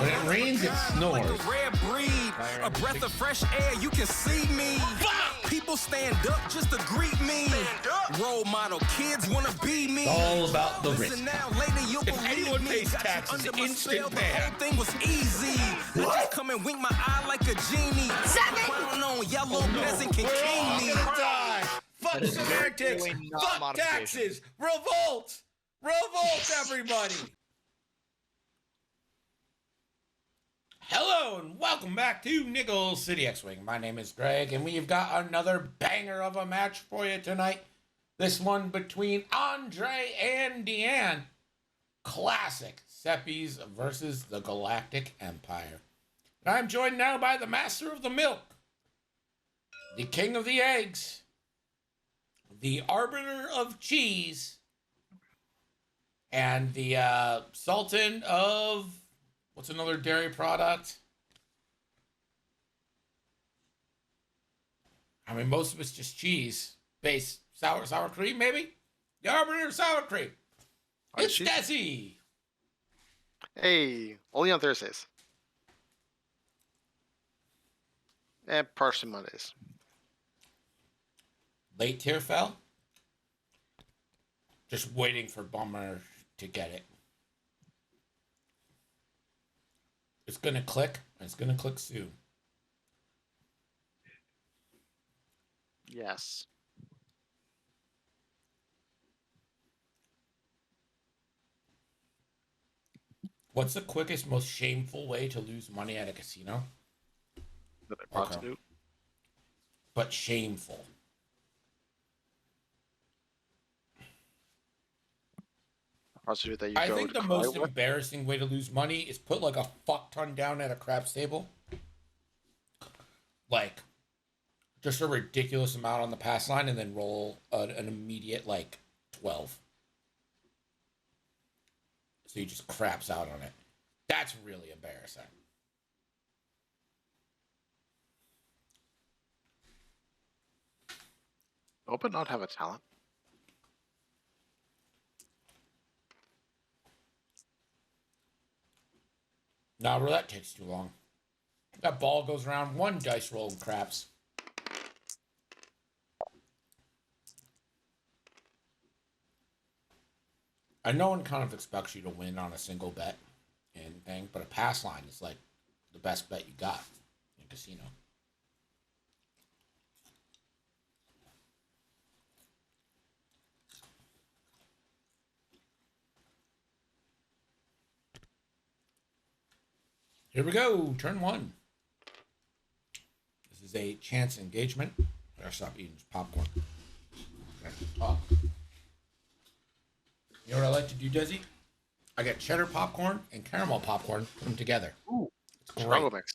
When it rains, it snores. Like a rare breed, a breath of fresh air, you can see me. People stand up just to greet me. Role model kids wanna be me. It's all about the risk. Now, later you'll If anyone pays taxes, instant ban. The whole thing was easy. I just come and wink my eye like a genie. Crown on yellow peasant can king me. Die. Fuck semantics. Fuck taxes. Revolt. Revolt, everybody. Hello and welcome back to Nickel City X-Wing. My name is Greg and we've got another banger of a match for you tonight. This one between Andre and Deanne. Classic Seppies versus the Galactic Empire. And I'm joined now by the Master of the Milk, the King of the Eggs, the Arbiter of Cheese, and the Sultan of... what's another dairy product? I mean, most of it's just cheese. Base sour cream, maybe? The Arbiter of Sour Cream. It's Desi. Hey, only on Thursdays. And partially Mondays. Late tier fell. Just waiting for Bummer to get it. It's going to click, and it's going to click soon. Yes. What's the quickest, most shameful way to lose money at a casino? That I prostitute. But shameful. Prostitute that you I go think to the cry most with. embarrassing way to lose money is put like a fuck ton down at a craps table. Like, just a ridiculous amount on the pass line and then roll an immediate, like, 12. So you just craps out on it. That's really embarrassing. Open not have a talent. Nah, roulette takes too long. That ball goes around one dice roll and craps. And no one kind of expects you to win on a single bet and thing, but a pass line is like the best bet you got in casino. Here we go, turn one. This is a chance engagement. Better stop eating this popcorn. Okay, talk. You know what I like to do, Desi? I get cheddar popcorn and caramel popcorn, put them together. Ooh, It's great. Chicago mix.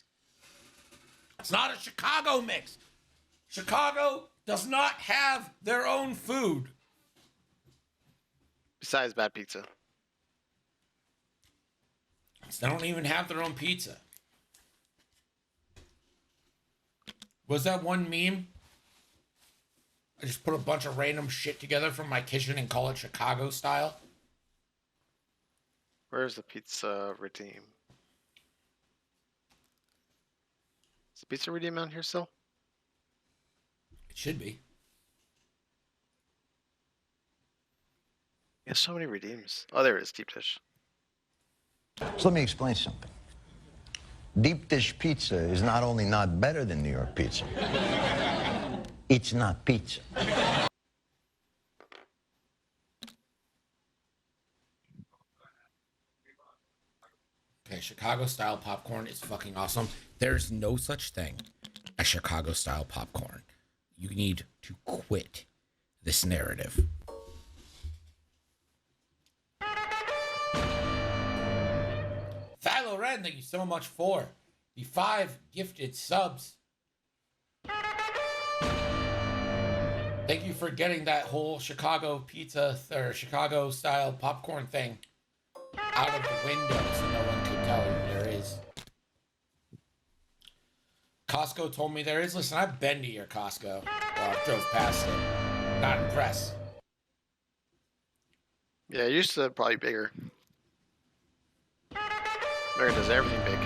It's not a Chicago mix. Chicago does not have their own food. Besides bad pizza. They don't even have their own pizza. Was that one meme? I just put a bunch of random shit together from my kitchen and call it Chicago style. Where's the pizza redeem? Is the pizza redeem on here still? It should be. There's so many redeems. Oh, there it is. Deep dish. So let me explain something. Deep dish pizza is not only not better than New York pizza, it's not pizza. Okay, Chicago style popcorn is fucking awesome. There's no such thing as Chicago style popcorn. You need to quit this narrative. Philo Ren, thank you so much for the 5 gifted subs. Thank you for getting that whole Chicago pizza or Chicago style popcorn thing out of the window so no one could tell you there is. Costco told me there is. Listen, I've been to your Costco. Well, I drove past it. Not impressed. Yeah, used to probably bigger. America does everything big.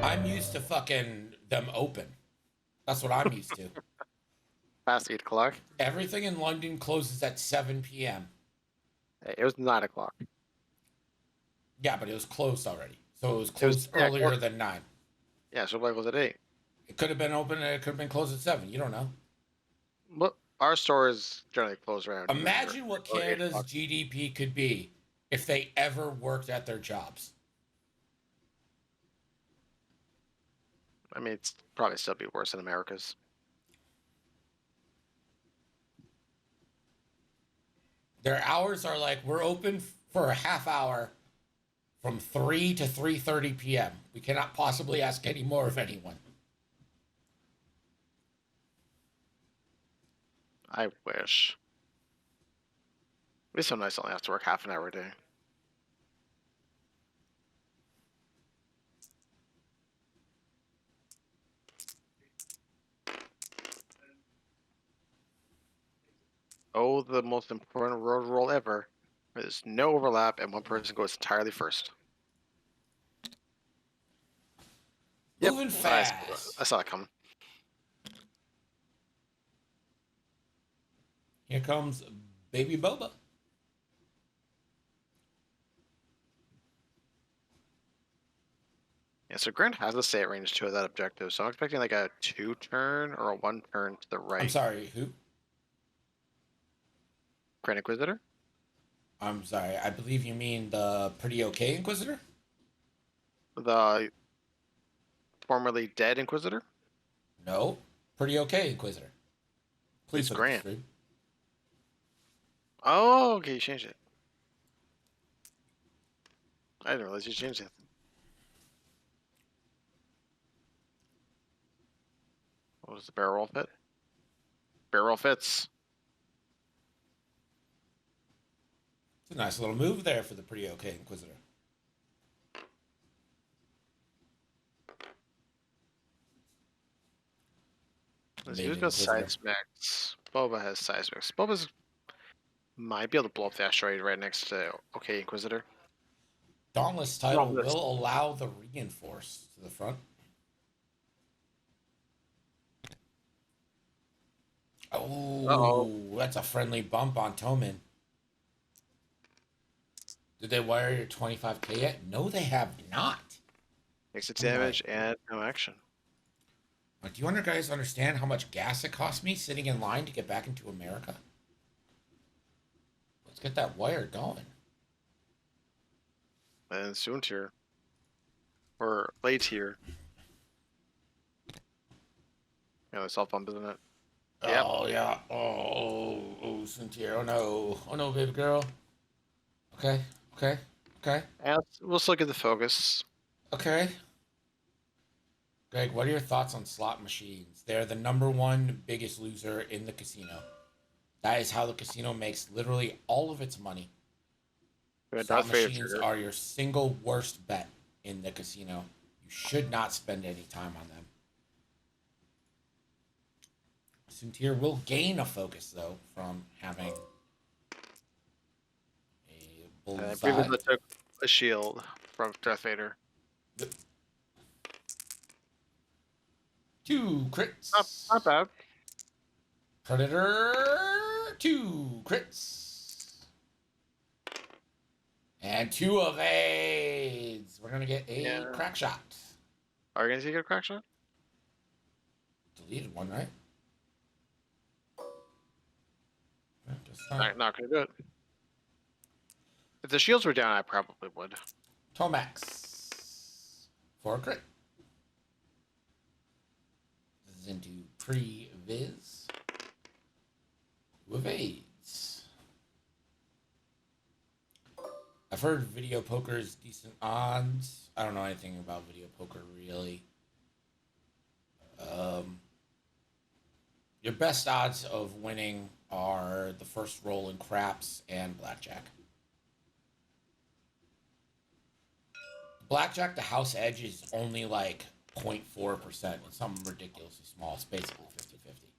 I'm used to fucking them open. That's what I'm used to. Past 8 o'clock. Everything in London closes at 7 p.m. Hey, it was 9 o'clock. Yeah, but it was closed already. So it was It was closed earlier than 9. Yeah, so why was it 8? It could have been open and it could have been closed at 7. You don't know. Well, our stores generally close around. Imagine what or 8 Canada's o'clock. GDP could be if they ever worked at their jobs. I mean, it's probably still be worse than America's. Their hours are like, we're open for a half hour from 3 to 3:30 p.m. We cannot possibly ask any more of anyone. I wish. It'd be so nice to only have to work half an hour a day. Oh, the most important road rule ever. There's no overlap and one person goes entirely first. Moving I fast. saw it coming. Here comes Baby Boba. Yeah, so Grant has to stay at range 2 of that objective, so I'm expecting like a 2 turn or a 1 turn to the right. I'm sorry, who? Grand Inquisitor? I'm sorry, I believe you mean the pretty okay Inquisitor? The formerly dead Inquisitor? No, pretty okay Inquisitor. Please It's look at the Grant. stream. Oh, okay, you changed it. I didn't realize you changed it. What does the barrel roll fit? Barrel roll fits. It's a nice little move there for the pretty okay Inquisitor. Let's Maybe use the Inquisitor. seismics. Boba has seismics. Boba's might be able to blow up the asteroid right next to OK Inquisitor. Dauntless title Dauntless. will allow the reinforce to the front. Oh, that's a friendly bump on Toman. Did they wire your 25k yet? No, they have not. Makes it damage and no action. Do you guys understand how much gas it cost me sitting in line to get back into America? Let's get that wire going. And soon tier. Or late tier. Yeah, it's self bump, isn't it? Yep. Oh, yeah. Oh, Cynthia. Oh, no. Oh, no, baby girl. Okay. And we'll still get the focus. Okay. Greg, what are your thoughts on slot machines? They're the #1 biggest loser in the casino. That is how the casino makes literally all of its money. Slot machines are your single worst bet in the casino. You should not spend any time on them. Suntir will gain a focus, though, from having a bullseye. Previously took a shield from Darth Vader. 2 crits. Not bad. Predator, 2 crits. And 2 evades. We're going to get a crack shot. Are you going to take a crack shot? Deleted one, right? Not going to do it. If the shields were down, I probably would. Tomax. 4 crit. This is into pre-viz. 2 evades. I've heard video poker is decent odds. I don't know anything about video poker, really. Your best odds of winning are the first roll in craps and blackjack. Blackjack, the house edge is only like 0.4%. It's something ridiculously small. It's basically 50-50.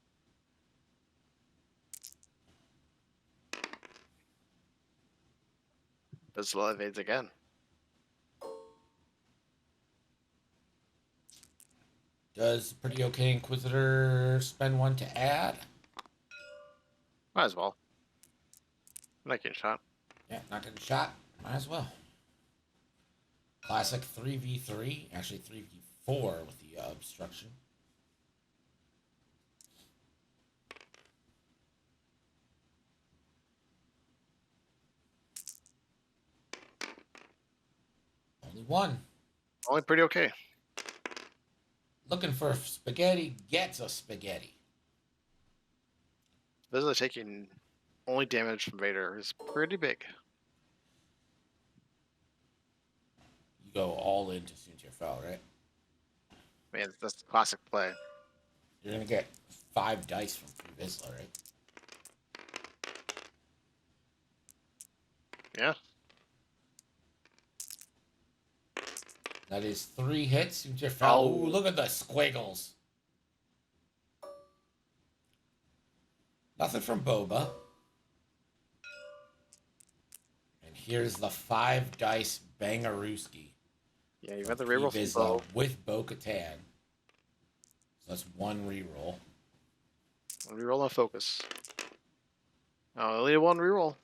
Bazilla evades again. Does Pretty Okay Inquisitor spend one to add? Might as well. I'm not getting shot. Yeah, not getting shot. Might as well. Classic 3v3. Actually, 3v4 with the obstruction. Only one. Only pretty okay. Looking for spaghetti gets a spaghetti. Visitor taking only damage from Vader is pretty big. You go all into Soontir Fel, right? Man, that's the classic play. You're gonna get 5 dice from Free Vizsla, right? Yeah. That is 3 hits. Soontir Fel. Oh. Ooh, look at the squiggles. Nothing from Boba. And here's the 5 dice Bangarooski. Yeah, you got the reroll from Bo. With Bo-Katan. So that's 1 reroll. Reroll on focus. Oh, only 1 reroll.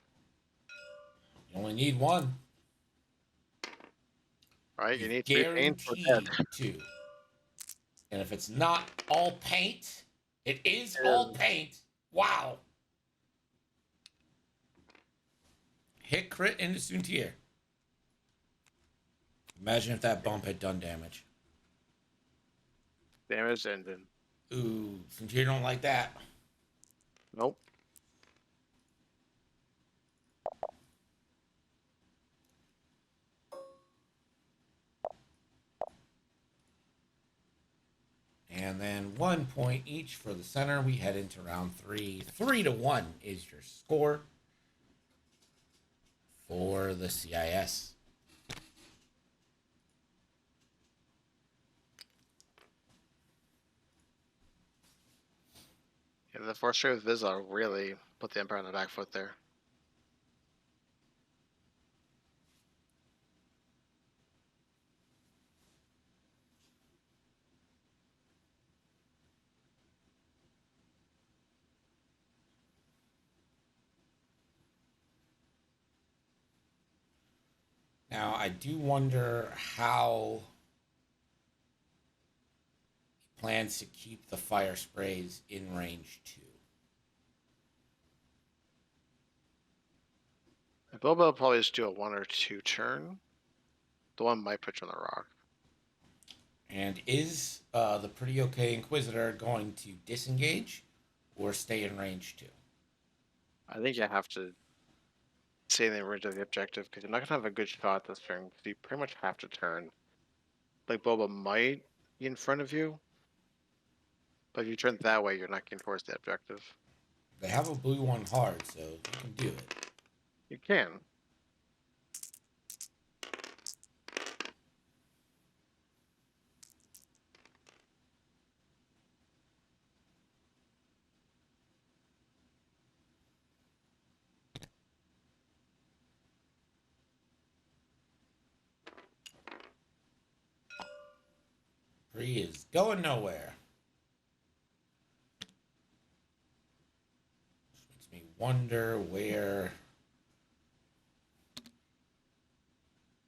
You only need 1. Right, you need 3 paint for dead. Guaranteed 2. And if it's not all paint, it is all paint. Wow. Hit crit into Soontir. Imagine if that bump had done damage. Damage and then. Ooh, Soontir don't like that. Nope. And then 1 point each for the center. We head into round 3. 3-1 is your score for the CIS. Yeah, the first trade with Vizsla really put the Empire on the back foot there. Now, I do wonder how he plans to keep the fire sprays in range 2. Boba will probably just do a 1 or 2 turn. The 1 might put you on the rock. And is the Pretty Okay Inquisitor going to disengage or stay in range 2? I think you have to stay in the range of the objective because you're not going to have a good shot this turn. So you pretty much have to turn. Like Boba might be in front of you, but if you turn that way, you're not getting towards the objective. They have a blue one hard, so you can do it. You can. Bree is going nowhere. Which makes me wonder where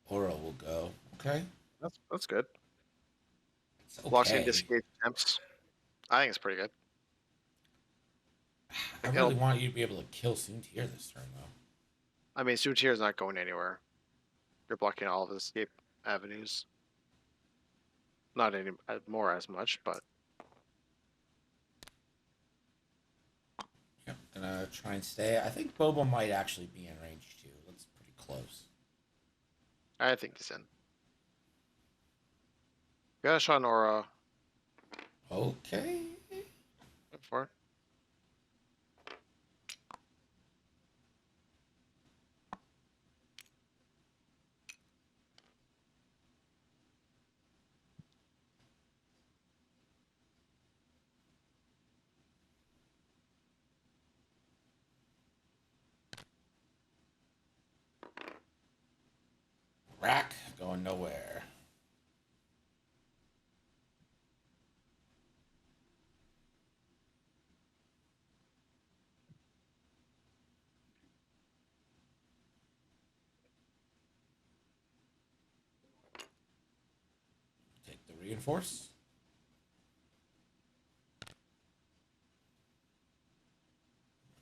Aura will go. Okay. That's good. It's okay. Blocks and disengage attempts. I think it's pretty good. I really want you to be able to kill Soontir this turn, though. I mean, Soontir is not going anywhere. You're blocking all of his escape avenues. Not any more as much, but Yep. Gonna try and stay. I think Boba might actually be in range 2. That's pretty close. I think he's in. Got a shot on Aura. Okay. Go for it. Rack going nowhere. Reinforce.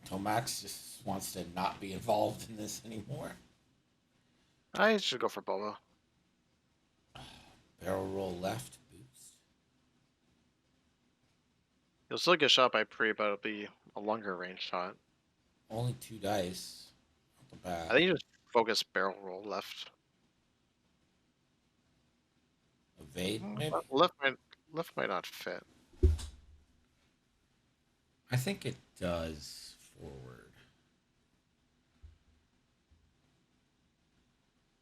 Tomax just wants to not be involved in this anymore. I should go for Boba. Barrel roll left. Boost. You'll still get shot by Pre, but it'll be a longer range shot. Only 2 dice. Not the back. I think you just focus barrel roll left. Evade, maybe? Left might not fit. I think it does forward.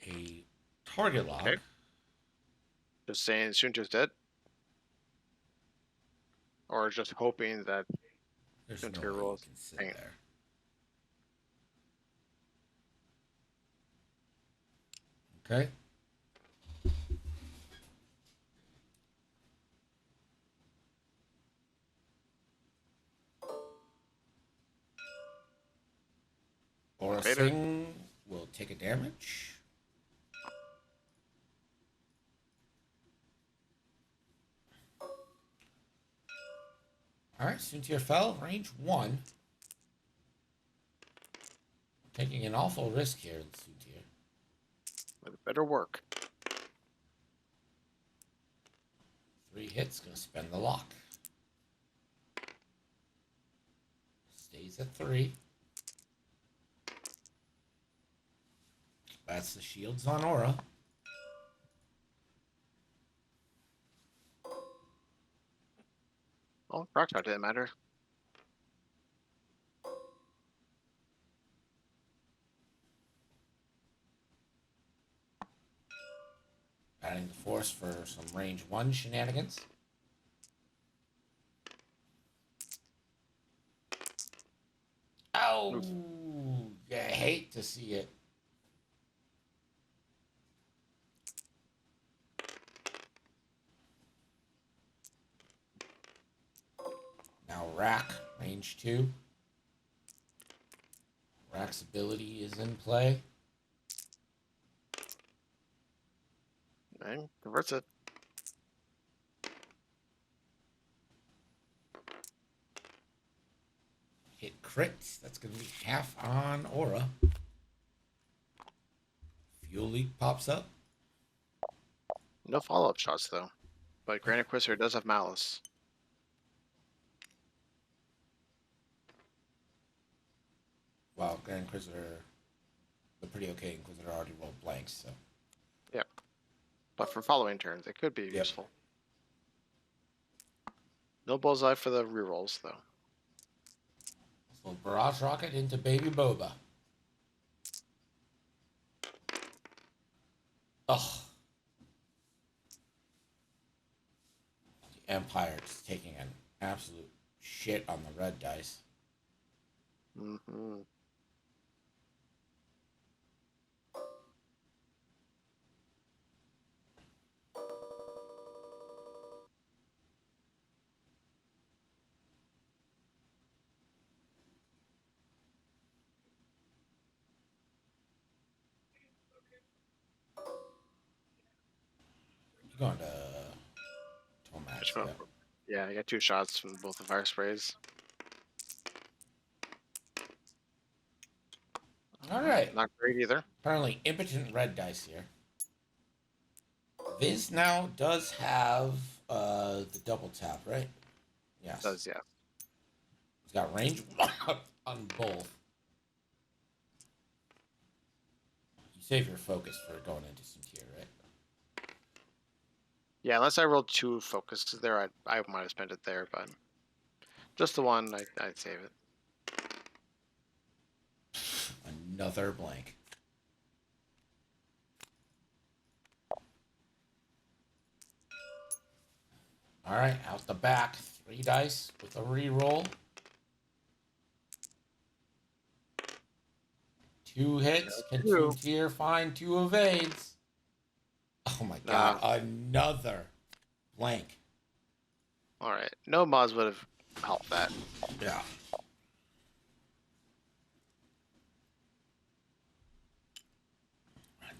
A target lock. Okay. Just saying Sunja's dead? Or just hoping that There's Sunja no way you rolls. can sit Hang it. there. Okay. Or a Vader. Sing will take a damage. Alright, Suntier fell, range 1. Taking an awful risk here, Suntier. But it better work. 3 hits, gonna spend the lock. Stays at 3. That's the shields on Aura. Oh, rock shot didn't matter. Adding the force for some range 1 shenanigans. Oh, you hate to see it. Now Rack, range 2. Rack's ability is in play. And converts it. Hit crit. That's going to be half on Aura. Fuel leak pops up. No follow-up shots though. But Grand Inquisitor does have Malice. Well, Grand Inquisitor, the pretty okay Inquisitor already rolled blanks, so. Yeah. But for following turns, it could be useful. No bullseye for the rerolls though. So Barrage Rocket into Baby Boba. Ugh. The Empire is taking an absolute shit on the red dice. Mm-hmm. You're going to Tomax, yeah. Yeah, I got 2 shots from both the fire sprays. All right. Not great either. Apparently impotent red dice here. Viz now does have the double tap, right? Yes. It does, yeah. He's got range on both. You save your focus for going into some tier, right? Yeah, unless I rolled 2 focuses there, I might have spent it there, but just the one, I'd save it. Another blank. All right, out the back, 3 dice with a reroll. 2 hits. Can 2 tier find 2 evades? Oh my god, another blank. Alright, no mods would have helped that. Yeah.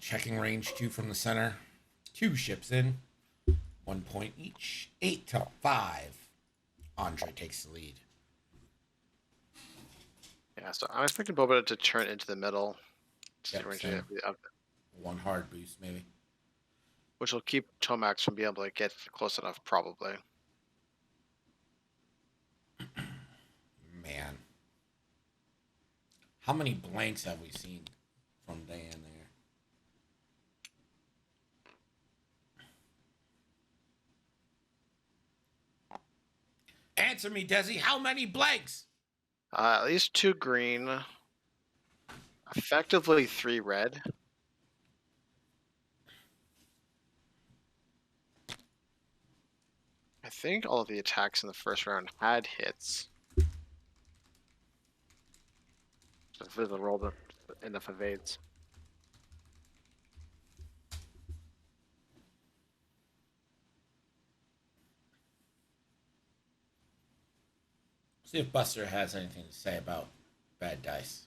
Checking range 2 from the center. 2 ships in. 1 point each. 8-5. Andre takes the lead. Yeah, so I'm expecting Boba to turn into the middle. Yep, same. One hard boost, maybe. Which will keep Tomax from being able to get close enough, probably. Man. How many blanks have we seen from Deanne there? Answer me, Desi. How many blanks? At least 2 green. Effectively 3 red. I think all of the attacks in the first round had hits. Just Vizsla rolled enough evades. See if Buster has anything to say about bad dice.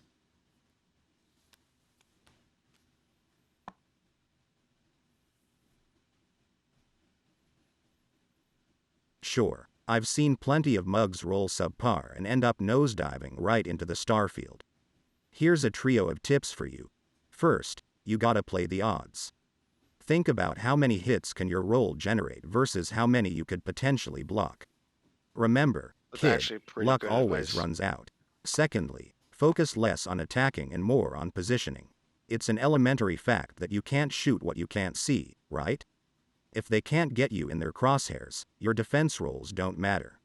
Sure, I've seen plenty of mugs roll subpar and end up nosediving right into the starfield. Here's a trio of tips for you. First, you gotta play the odds. Think about how many hits can your roll generate versus how many you could potentially block. Remember, That's kid, actually pretty luck good always advice. runs out. Secondly, focus less on attacking and more on positioning. It's an elementary fact that you can't shoot what you can't see, right? If they can't get you in their crosshairs, your defense rolls don't matter.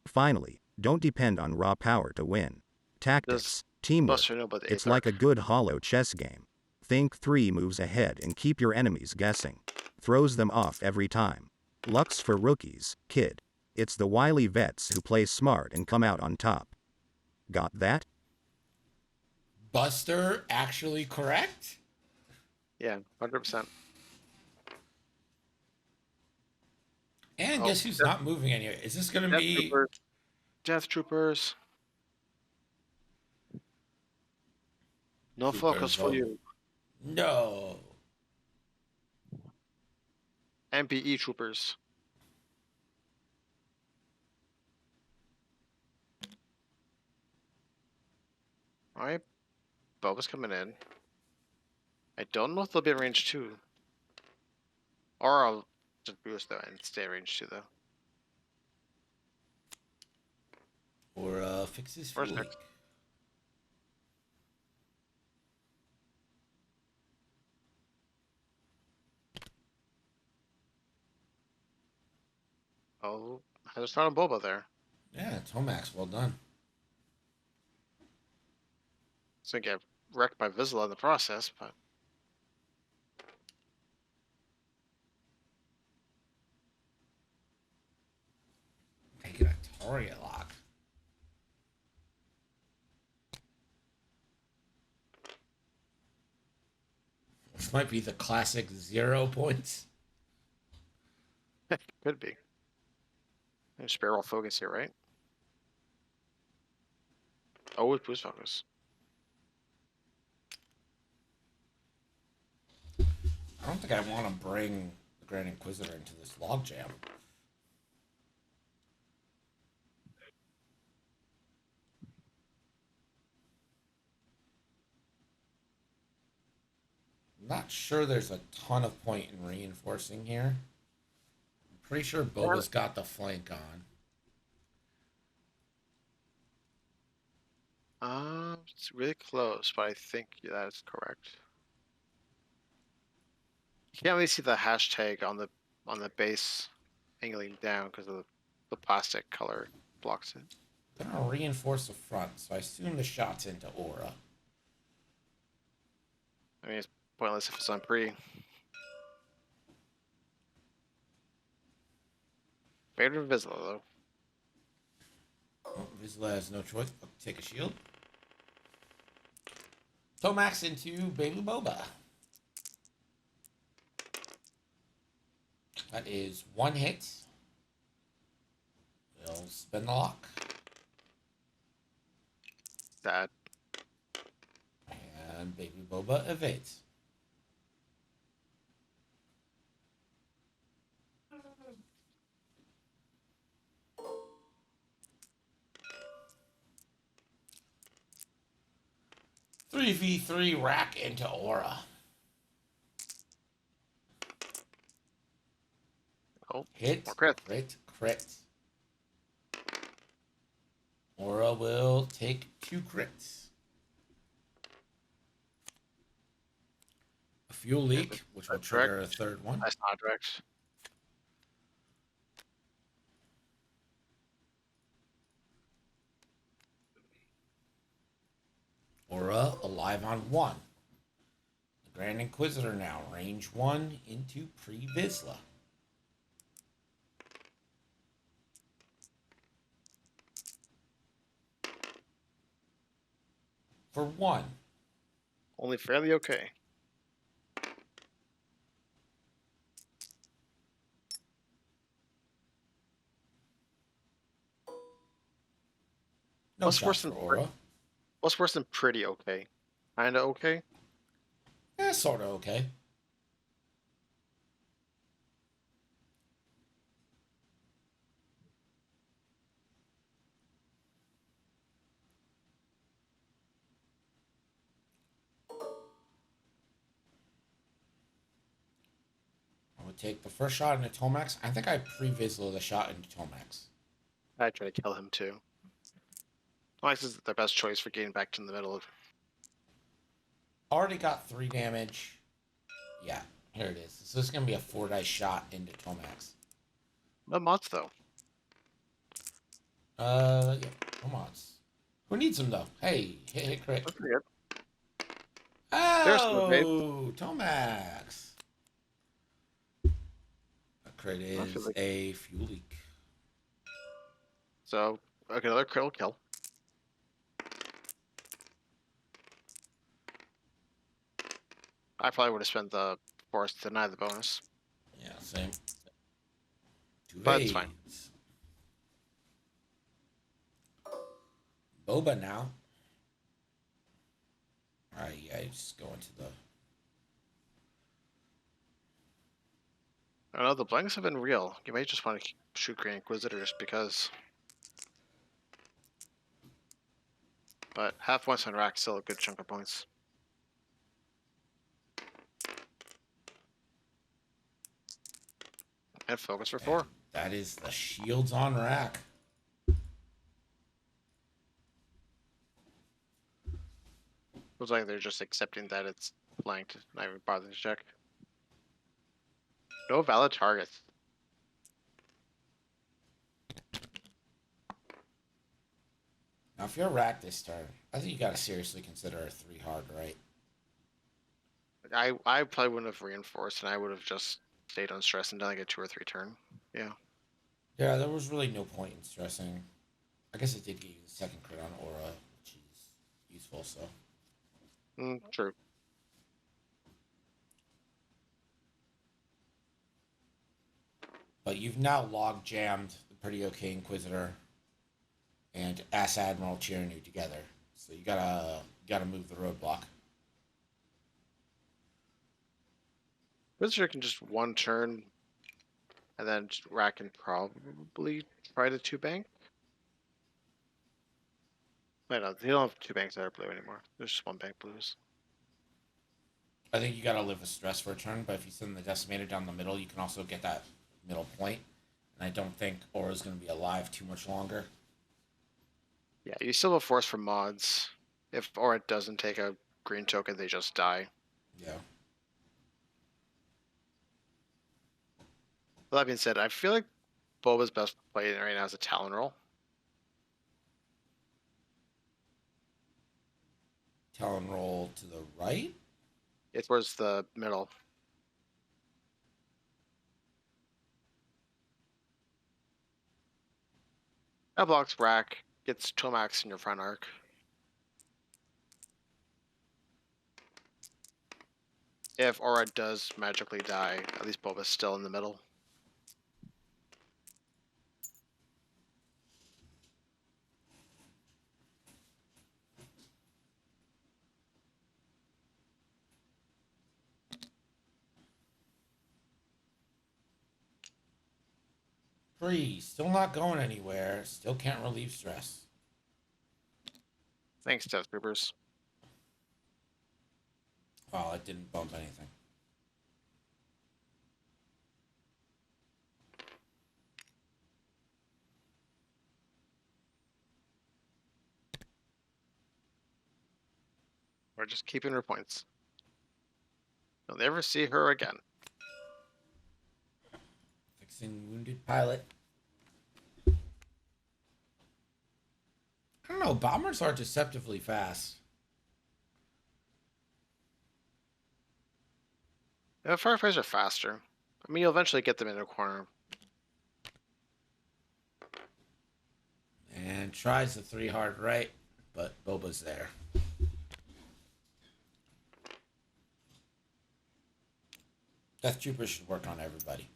Finally, don't depend on raw power to win. Tactics, teamwork, Buster know about the it's eighth like a arc. good hollow chess game. Think 3 moves ahead and keep your enemies guessing. Throws them off every time. Luck's for rookies, kid. It's the wily vets who play smart and come out on top. Got that? Buster actually correct? Yeah, 100%. And Oh, guess who's not moving anywhere? Is this going to Death be... Troopers. Death Troopers. No Troopers focus for vote. you. No. MPE Troopers. Alright. Boba's coming in. I don't know if they'll be in range 2. Or I'll just boost though and stay in range 2 though. Or fix his Where's fuel next? leak. Oh, I just found a Boba there. Yeah, Tomax, well done. It's gonna get wrecked by Vizsla in the process, but Taking a target lock. This might be the classic 0 points. could be. There's barrel focus here, right? Oh, with boost focus. I don't think I want to bring the Grand Inquisitor into this logjam. I'm not sure there's a ton of point in reinforcing here. I'm pretty sure Boba's got the flank on. It's really close, but I think that is correct. You can't really see the hashtag on the base angling down because of the plastic color blocks it. Gonna reinforce the front, so I assume the shot's into Aura. I mean, it's pointless if it's on pre. Vader and Vizsla though. Oh, Vizsla has no choice but to take a shield. Tomax into Baby Boba. That is 1 hit. We'll spin the lock. That And Baby Boba evades. 3v3 rack into aura. Oh, Hit, more crit. crit, crit. Aura will take 2 crits. A fuel leak, which will trigger a third one. Nice non-direct. Aura alive on 1. The Grand Inquisitor now, range 1 into Pre-Vizsla. For 1. Only fairly okay. No shots for Aura. What's worse than pretty okay? Kinda okay? Sort of okay. I would take the first shot into Tomax. I think I pre-Vizsla the shot into Tomax. I'd try to kill him too. Tomax is the best choice for getting back to the middle of. Already got 3 damage. Yeah, here it is. So this is going to be a 4 dice shot into Tomax. No mods though. Yeah, Tomax. Who needs him though? Hey, hit crit. That's pretty good. Oh, Tomax. A crit is like... a fuel leak. So, okay, another crit will kill. I probably would have spent the force to deny the bonus. Yeah, same. 2 But it's fine. aids. Boba now. Alright, yeah, just go into the... I don't know, the blanks have been real. You may just want to shoot Grand Inquisitors because... But half points on rack, still a good chunk of points. And focus for 4. That is the shields on rack. Looks like they're just accepting that it's flanked, not even bothering to check. No valid targets. Now, if you're a rack this turn, I think you got to seriously consider a 3 hard, right? I probably wouldn't have reinforced, and I would have just stayed on stress and done like a 2 or 3 turn. Yeah. Yeah, there was really no point in stressing. I guess it did give you the second crit on Aura, which is useful, so. True. But you've now log jammed the Pretty Okay Inquisitor and Ass Admiral Chiranu together. So you gotta move the roadblock. Visitor can just 1 turn, and then rack can probably try to 2 bank. Wait, no, they don't have 2 banks that are blue anymore. There's just 1 bank blues. I think you gotta live with stress for a turn, but if you send the Decimator down the middle, you can also get that middle point. And I don't think Aura's gonna be alive too much longer. Yeah, you still have a force for mods. If Aura doesn't take a green token, they just die. Yeah. With that being said, I feel like Boba's best play right now is a Talon roll. Talon roll to the right. It's towards the middle. That blocks rack, gets Tomax in your front arc. If Aura does magically die, at least Boba's still in the middle. Free, still not going anywhere. Still can't relieve stress. Thanks, Death Troopers. Oh, it didn't bump anything. We're just keeping her points. You'll never see her again. Fixing wounded pilot. I don't know. Bombers are deceptively fast. Yeah, firefighters are faster. I mean, you'll eventually get them in a corner. And tries the 3 hard right, but Boba's there. Death Troopers should work on everybody.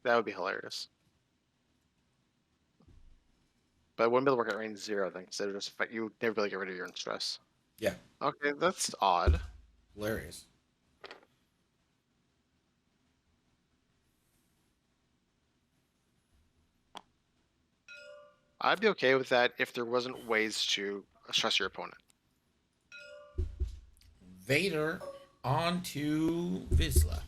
That would be hilarious. But I wouldn't be able to work at range 0 then, because just you would never be able to get rid of your own stress. Yeah, Okay, that's odd. hilarious. I'd be okay with that if there wasn't ways to stress your opponent. Vader onto Vizsla.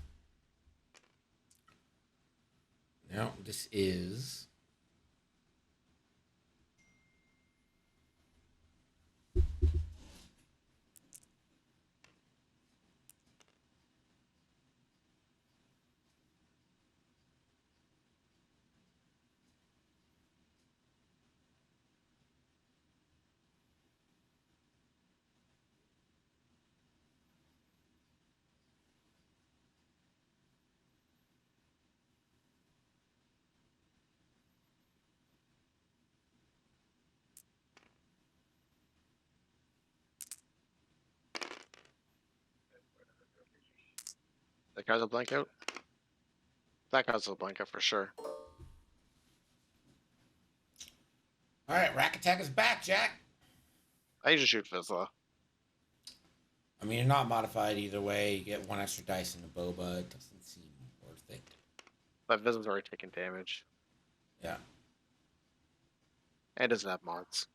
Now, this is... That guy's a blank out. That guy's a blank out for sure. All right, Rack Attack is back, Jack. I usually shoot Vizsla. I mean, you're not modified either way. You get 1 extra dice in the Boba. It doesn't seem worth it. But Vizsla's already taken damage. Yeah, And doesn't have mods.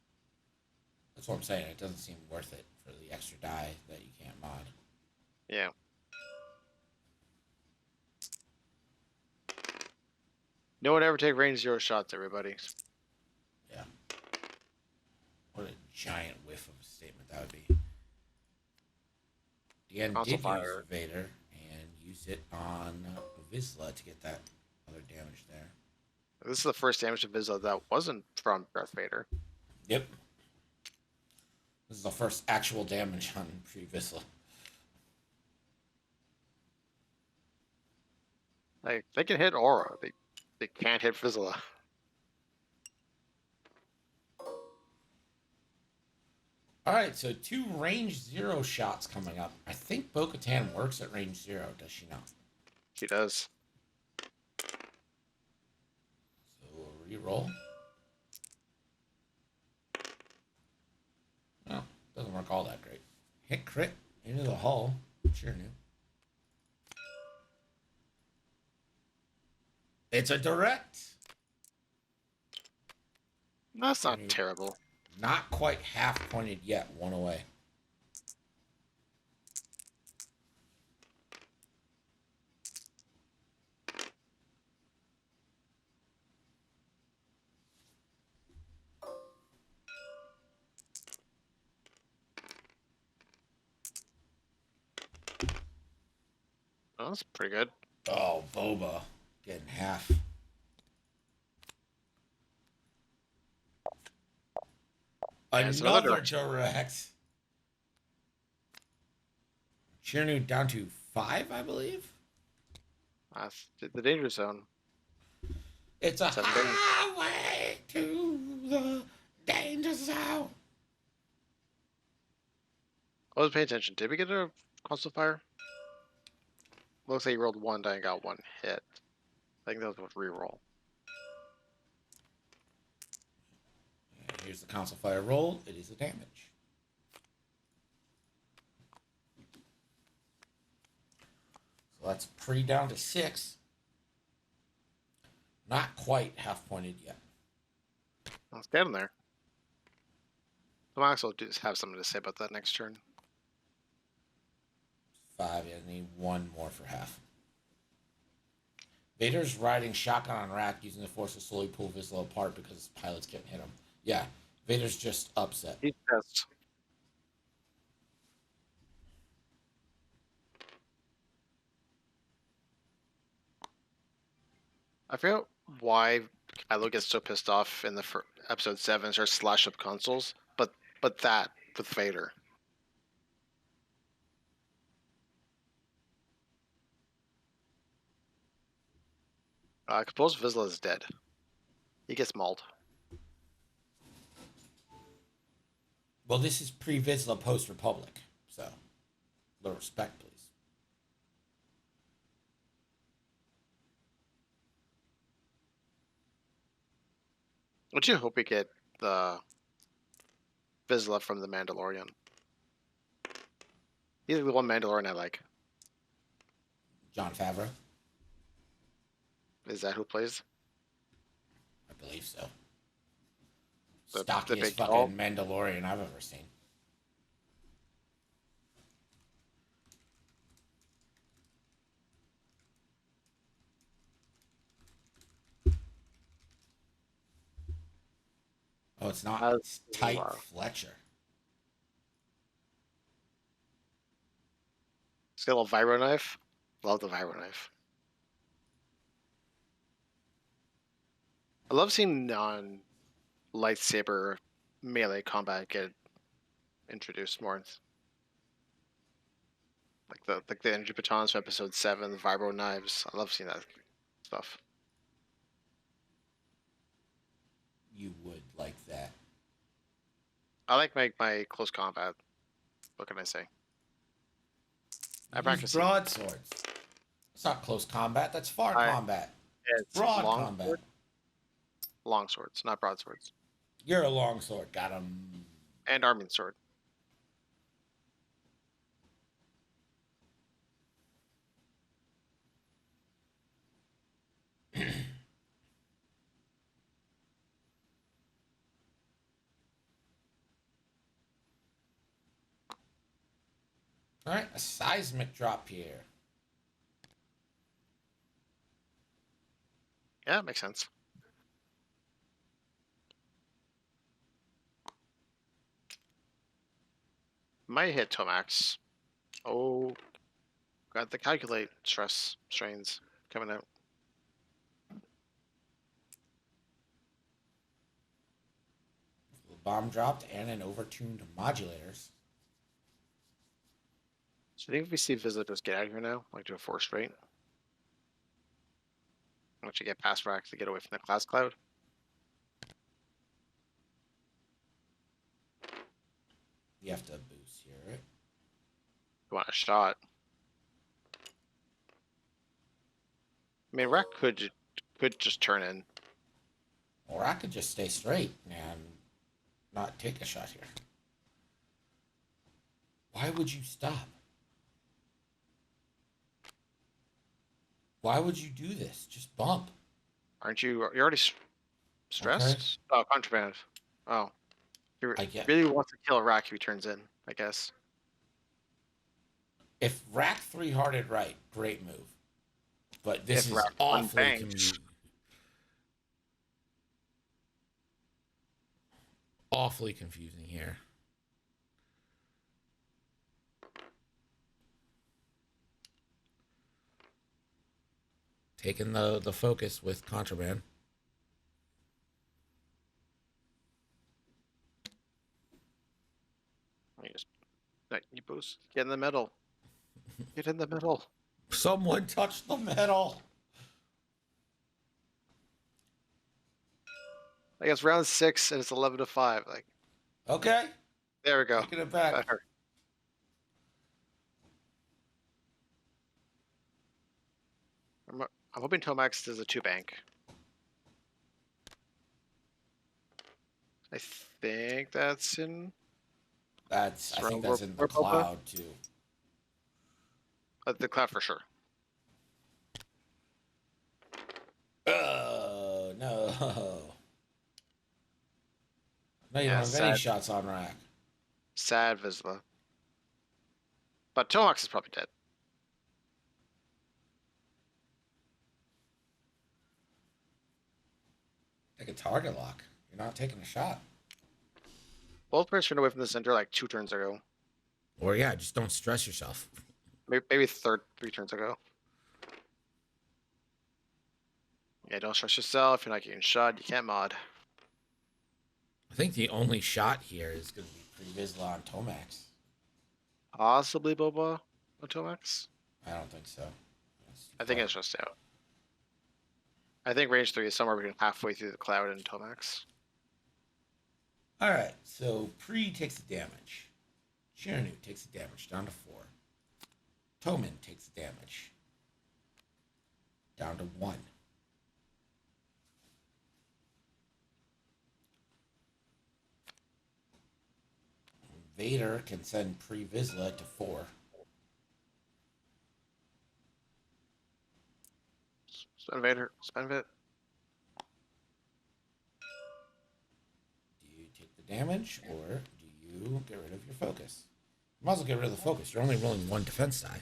that's what I'm saying. It doesn't seem worth it for the extra die that you can't mod. Yeah. No one ever take range 0 shots, everybody. Yeah. What a giant whiff of a statement that would be. Deanne Console did use fire. Vader and use it on Vizsla to get that other damage there. This is the first damage to Vizsla that wasn't from Darth Vader. Yep. This is the first actual damage on Vizsla. Like, they can hit Aura. They can't hit Vizsla. All right, so 2 range 0 shots coming up. I think Bo-Katan works at range 0, does she not? She does. So we'll re-roll. No, doesn't work all that great. Hit crit into the hull. Sure knew. It's a direct. That's not terrible. Not quite half pointed yet. 1 away. Oh, that's pretty good. Oh, Boba getting half. it's another Another direct. Chernu down to 5, I believe. That's the danger zone. It's a 7 days. highway to the danger zone. I was paying attention. Did we get a console fire? Looks like you rolled 1 die and got 1 hit. I think that was with reroll. And here's the console fire roll. It is a damage. So that's pre down to 6. Not quite half pointed yet. I'll stand in there. I might as well just have something to say about that next turn. 5. Yeah, I need one more for half. Vader's riding shotgun on Rack, using the force to slowly pull Vizsla apart because his pilots can't hit him. Yeah, Vader's just upset. He's pissed. I forget why Kylo gets so pissed off in the episode 7 and starts slash up consoles, but that with Vader. I suppose Vizsla is dead. He gets mauled. Well, this is pre-Vizsla, post-Republic, so a little respect, please. Would you hope we get the Vizsla from the Mandalorian? He's the one Mandalorian I like. Jon Favreau, Is that who plays? I believe so. The Stockiest big fucking tall? Mandalorian I've ever seen. Oh, it's not. It's Type Fletcher. He's got a little vibro knife. Love the vibro knife. I love seeing non-lightsaber melee combat get introduced more. Like the energy batons from episode 7, the vibro knives. I love seeing that stuff. You would like that. I like my close combat. What can I say? I Use practice it. broadswords. It's not close combat. That's far combat. It's Broad long combat. sword. Long swords, not broadswords. You're a longsword. Got him. And arming sword. All right, a seismic drop here. Yeah, it makes sense. Might hit Tomax. Oh, got the calculate strains coming out. The bomb dropped and an overtuned modulators. So I think if we see Vizsla just get out of here now, like do a 4 straight. Once you get past Rack to get away from the class cloud. You have to boost here, right? You want a shot. I mean, Rack could just turn in. Or I could just stay straight and not take a shot here. Why would you stop? Why would you do this? Just bump. Aren't you? You're already stressed? Okay. Oh, contraband. Oh. He really wants to kill Rack if he turns in, I guess. If Rack 3-hearted right, great move. But this If is Rack awfully unbanks. awfully confusing here. Taking the focus with contraband. You boost. Get in the middle. Get in the middle. Someone touched the metal. Like it's round 6 and it's 11-5. Like, Okay. there we go. Taking it back. Better. I'm hoping Tomax does a 2-bank. I think that's in I think that's in the cloud too. the cloud for sure. Oh no. No, you Yeah, don't have any sad. shots on Rack. Sad Vizsla. But Tomax is probably dead. Like a target lock. You're not taking a shot. Both players turned away from the center like 2 turns ago. Or yeah, just don't stress yourself. Maybe 3 turns ago. Yeah, don't stress yourself. You're not getting shot. You can't mod. I think the only shot here is going to be Pre-Vizsla on Tomax. Possibly Boba on Tomax. I don't think so. I think it's just out. I think range 3 is somewhere between halfway through the cloud and Tomax. Alright, so Pre takes the damage. Chiranu takes the damage down to 4. Toman takes the damage down to 1. Vader can send Pre-Vizsla to 4. Spend Vader. Spend it. Do you take the damage, or do you get rid of your focus? You might as well get rid of the focus. You're only rolling 1 defense die.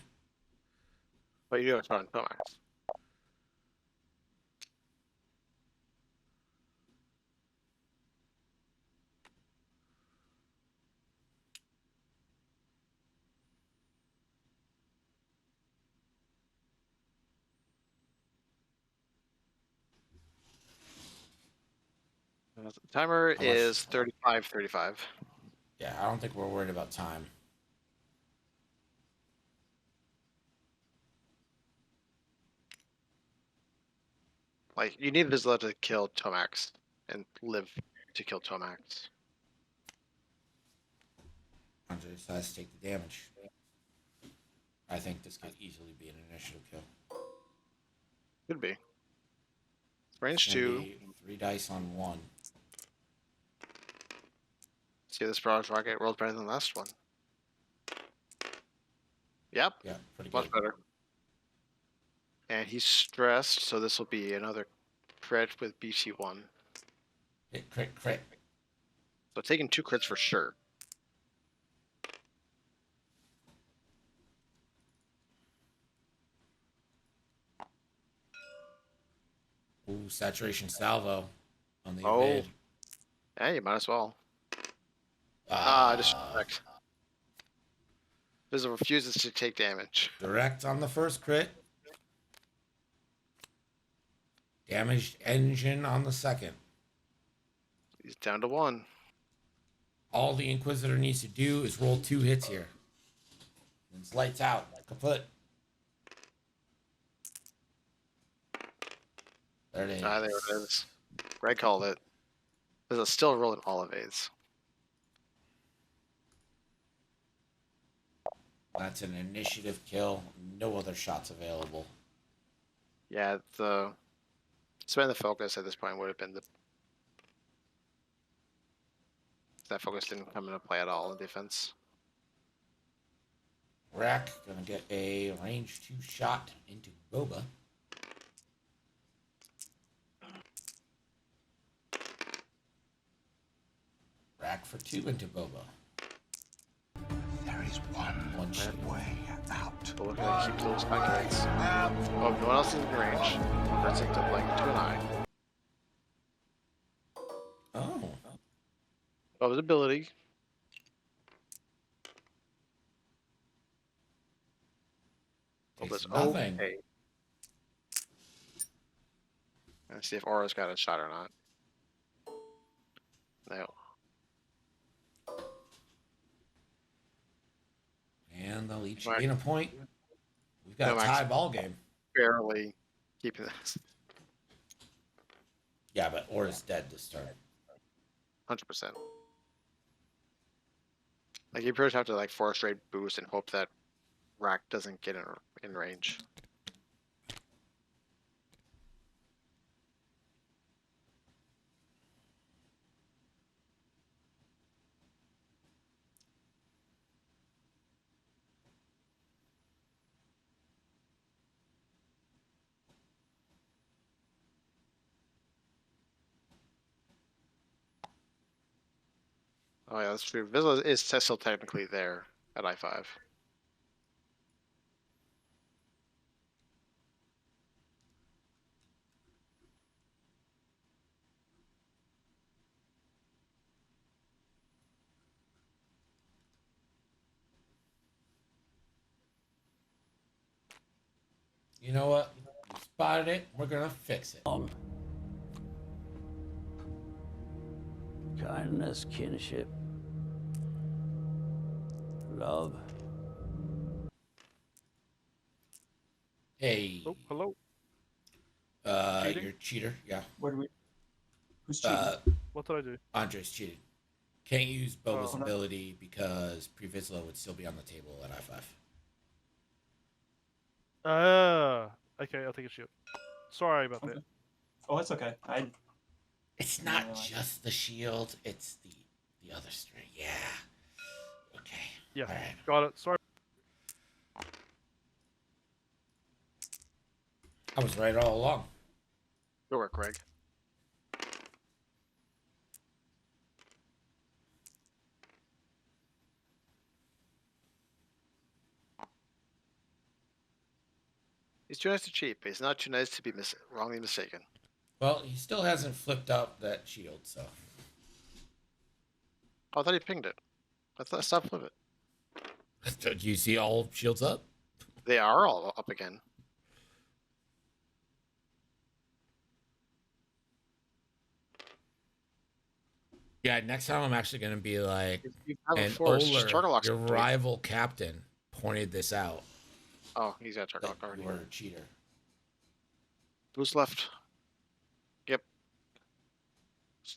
But you do have a shot on Tomax. The timer is 35:35. Yeah, I don't think we're worried about time. Like, you need Vizsla to kill Tomax and live to kill Tomax. Andre decides to take the damage. I think this could easily be an initiative kill. Could be. Range It's gonna 2. be 3 dice on 1. See if this barrage rocket rolls better than the last one. Yep, Yeah, pretty much good. better. And he's stressed, so this will be another crit with BT1. Hit, crit, crit. So taking 2 crits for sure. Ooh, saturation salvo on the Oh. evade. Yeah, you might as well. Ah, Disrespect. Vizsla refuses to take damage. direct on the first crit. Damaged engine on the second. He's down to 1. All the Inquisitor needs to do is roll 2 hits here. And it's lights out. Kaput. There it is. There it is. Greg called it. Vizsla's still rolling all evades. That's an initiative kill. No other shots available. Yeah, the spend the focus at this point would have been the. That focus didn't come into play at all in defense. Rack gonna get a range 2 shot into Boba. Rack for 2 into Boba. There is one shot. way out. But we're gonna keep those calculates. Oh, no one else is in range. That's it up like 2 and I. Oh. Oh, his ability. Takes Oh, nothing. okay. Let's see if Aura's got a shot or not. No. And they'll each Right. gain a point. We've got No, a tie Max. ball game. Barely keeping this. Yeah, but Aura's dead to start. 100%. Like, you pretty much have to like force rate boost and hope that Rack doesn't get in range. Oh yeah, that's true. Vizsla is still technically there at I5. You know what? You spotted it. We're gonna fix it. Kindness, kinship, love. Hey, Oh, hello. Cheating? you're a cheater. Yeah. What do we? Who's cheating? What did I do? Andre's cheating. Can't use Boba's Oh, no. ability because Previsla would still be on the table at I5. Okay, I'll take a shield. Sorry about Okay. that. Oh, it's okay. It's not just the shield; it's the other string. Yeah. Okay. Yeah, All right. got it. Sorry. I was right all along. Good work, Greg. He's too nice to cheat, but he's not too nice to be wrongly mistaken. Well, he still hasn't flipped up that shield, so. Oh, I thought he pinged it. I thought stop flip it. Do you see all shields up? They are all up again. Yeah, next time I'm actually going to be like, If you have a and force, just Oler, target lock your something. rival captain, pointed this out. Oh, he's got target That lock already. you were a cheater. Who's left? Yep.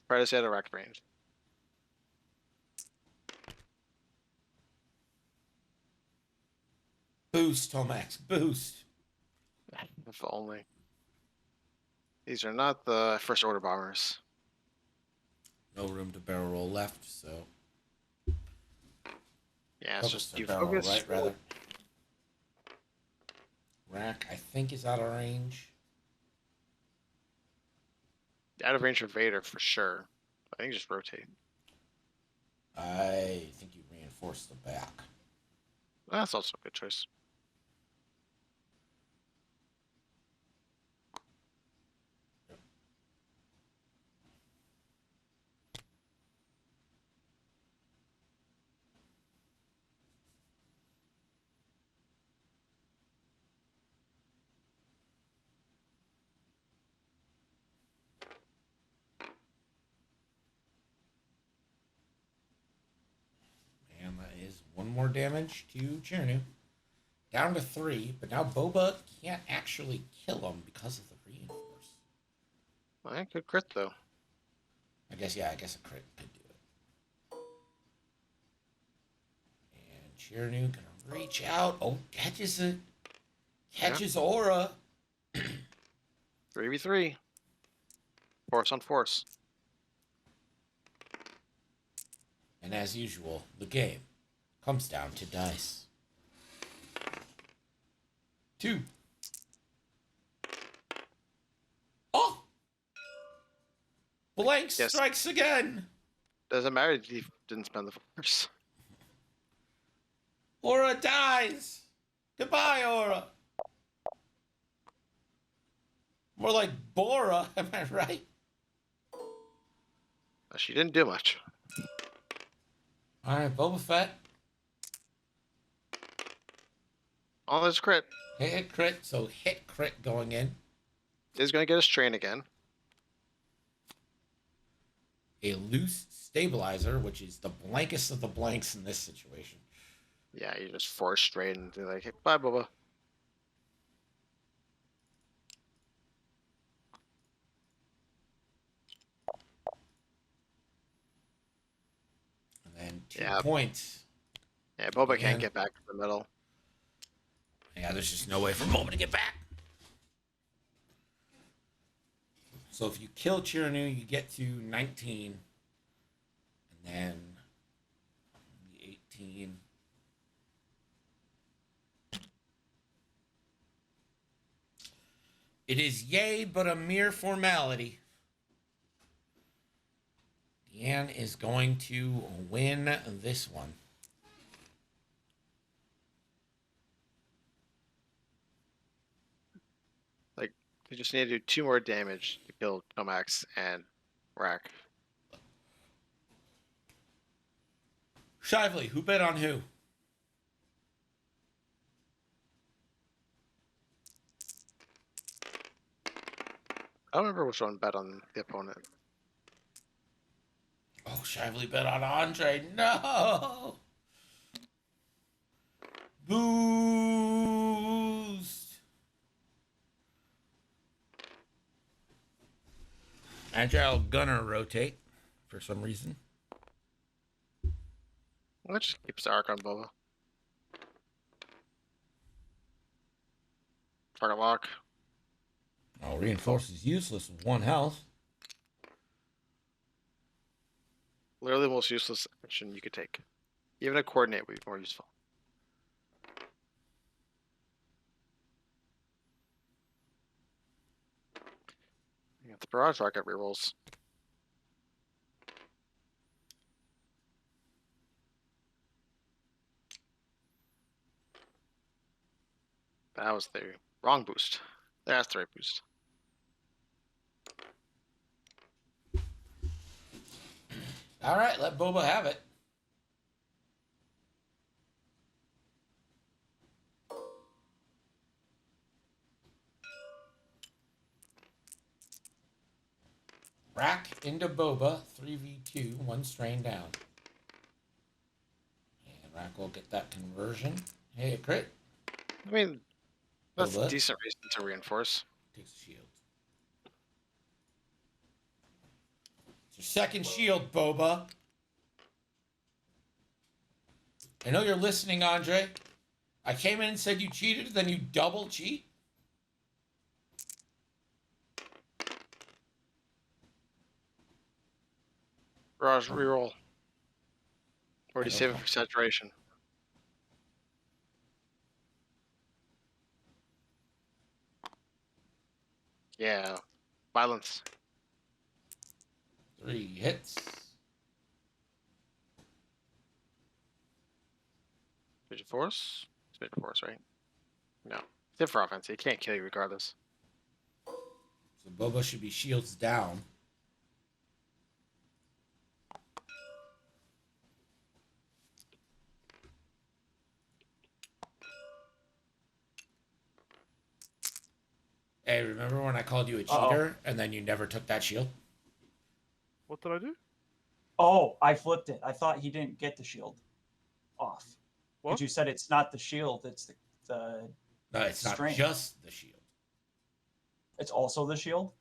Try to stay out of rack range. Boost, Tomax, boost. If only. These are not the first order bombers. No room to barrel roll left, so. Yeah, it's Focus just or you barrel focus. right, rather. Rack, I think, is out of range. Out of range for Vader for sure. I think just rotate. I think you reinforce the back. That's also a good choice. And that is one more damage to Chernu. Down to 3, but now Boba can't actually kill him because of the reinforce. Alright, good crit though. I guess a crit could do it. And Chernu gonna reach out. Oh, catches it. Catches Aura. 3v3. Force on force. And as usual, the game comes down to dice. 2. Oh! Blank Yes. strikes again. Doesn't matter if he didn't spend the force. Aura dies. Goodbye, Aura. More like Bora, am I right? She didn't do much. All right, Boba Fett. Oh, there's crit. Hit crit, so hit crit going in. Is going to get a strain again. A loose stabilizer, which is the blankest of the blanks in this situation. Yeah, you just force strain and do like, hey, bye, Boba. And then 2 Yeah. points. Yeah, Boba Yeah. can't get back to the middle. Yeah, there's just no way for Boba to get back. So if you kill Chiranu, you get to 19. And then 18. It is yay, but a mere formality. Deanne is going to win this one. Like, you just need to do 2 more damage to kill Tomax and Rack. Shively, who bet on who? I don't remember which one bet on the opponent. Oh, Shively bet on Andre. No. Boost. Agile Gunner rotate for some reason. Let's just keep the arc on Boba. Target lock. Oh, reinforce is useless with 1 health. Literally the most useless action you could take. Even a coordinate would be more useful. You got the barrage rocket rerolls. That was the wrong boost. That's the right boost. All right, let Boba have it. Rack into Boba, 3v2, 1 strain down. And Rack will get that conversion. Hey, a crit. I mean, that's Boba a decent reason to reinforce. takes a shield. It's your second shield, Boba. I know you're listening, Andre. I came in and said you cheated, then you double cheat. Barrage reroll. Or do you I save don't it for saturation? Yeah. Violence. 3 hits. Major force? It's major force, right? No. It's for offense. He can't kill you regardless. So Boba should be shields down. Hey, remember when I called you a cheater and then you never took that shield? What did I do? Oh, I flipped it. I thought he didn't get the shield off. What? Because you said it's not the shield, it's the No, it's Strain. not just the shield. it's also the shield.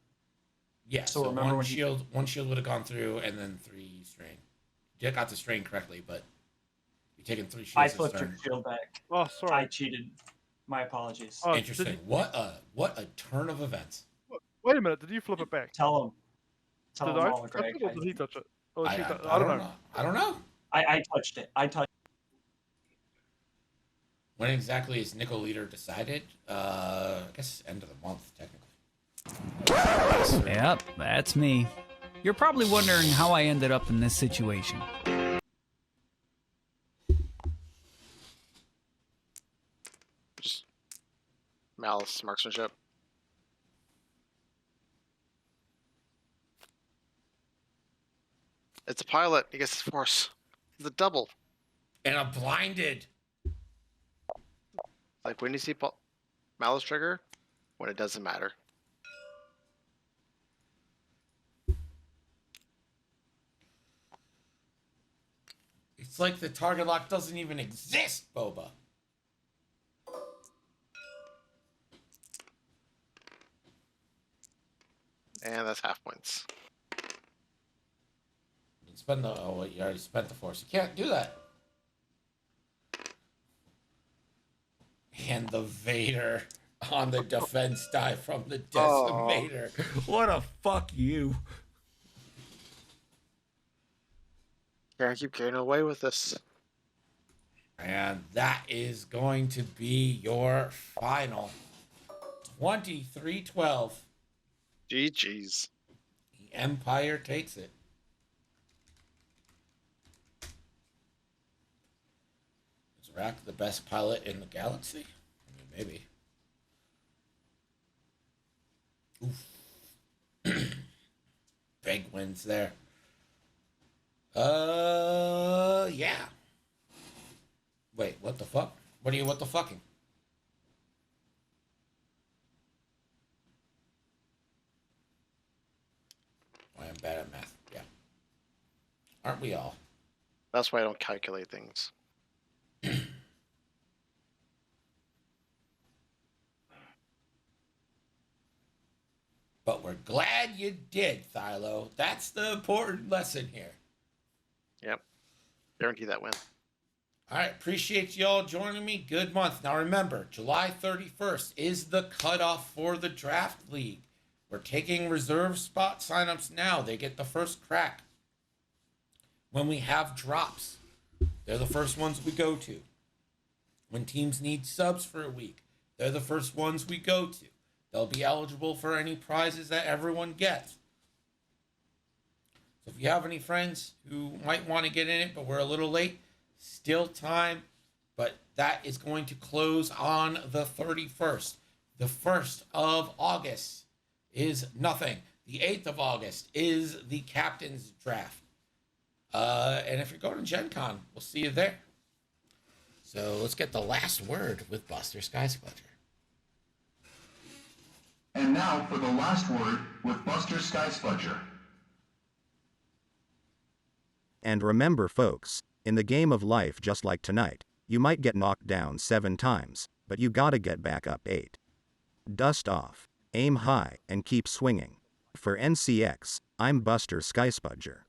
Yeah, So so remember one when he- shield would have gone through and then 3 strain. You got the strain correctly, but you're taking 3 shields I this flipped your turn. shield back. Oh, I sorry. cheated. My apologies. Oh, Interesting. did you, What a turn of events. wait a minute. Did you flip it back? Tell him. Tell Did him I all, touch Greg. it or did he touch it? Oh, I she don't I don't know. know. I don't know. I touched it. I touched. When exactly is Nickel Leader decided? I guess end of the month, technically. Yep, that's me. You're probably wondering how I ended up in this situation. Just malice, marksmanship. It's a pilot. He gets his force. It's a double. And I'm blinded. Like when you see malice trigger, when it doesn't matter. It's like the target lock doesn't even exist, Boba. And that's half points. You spend the you already spent the force. You can't do that. And the Vader on the defense die from the Decimator. What a fuck you. Can't keep getting away with this. And that is going to be your final. 23-12. GG's. The Empire takes it. Is Rack the best pilot in the galaxy? I mean, maybe. Oof. Big wins there. Yeah. Wait, what the fuck? What the fucking? Aren't we all? That's why I don't calculate things. But we're glad you did, Thilo. That's the important lesson here. Yep. Guarantee that win. All right, appreciate you all joining me. Good month. Now remember, July 31st is the cutoff for the draft league. We're taking reserve spot signups now. They get the first crack when we have drops. They're the first ones we go to. When teams need subs for a week, they're the first ones we go to. They'll be eligible for any prizes that everyone gets. So if you have any friends who might want to get in it, but we're a little late, still time, but that is going to close on the 31st. The 1st of August is nothing. The 8th of August is the captain's draft. And if you're going to Gen Con, we'll see you there. So let's get the last word with Buster Skyspludger. And now for the last word with Buster Skyspludger. And remember folks, in the game of life just like tonight, you might get knocked down 7 times, but you gotta get back up 8. Dust off, aim high, and keep swinging. For NCX, I'm Buster Skyspludger.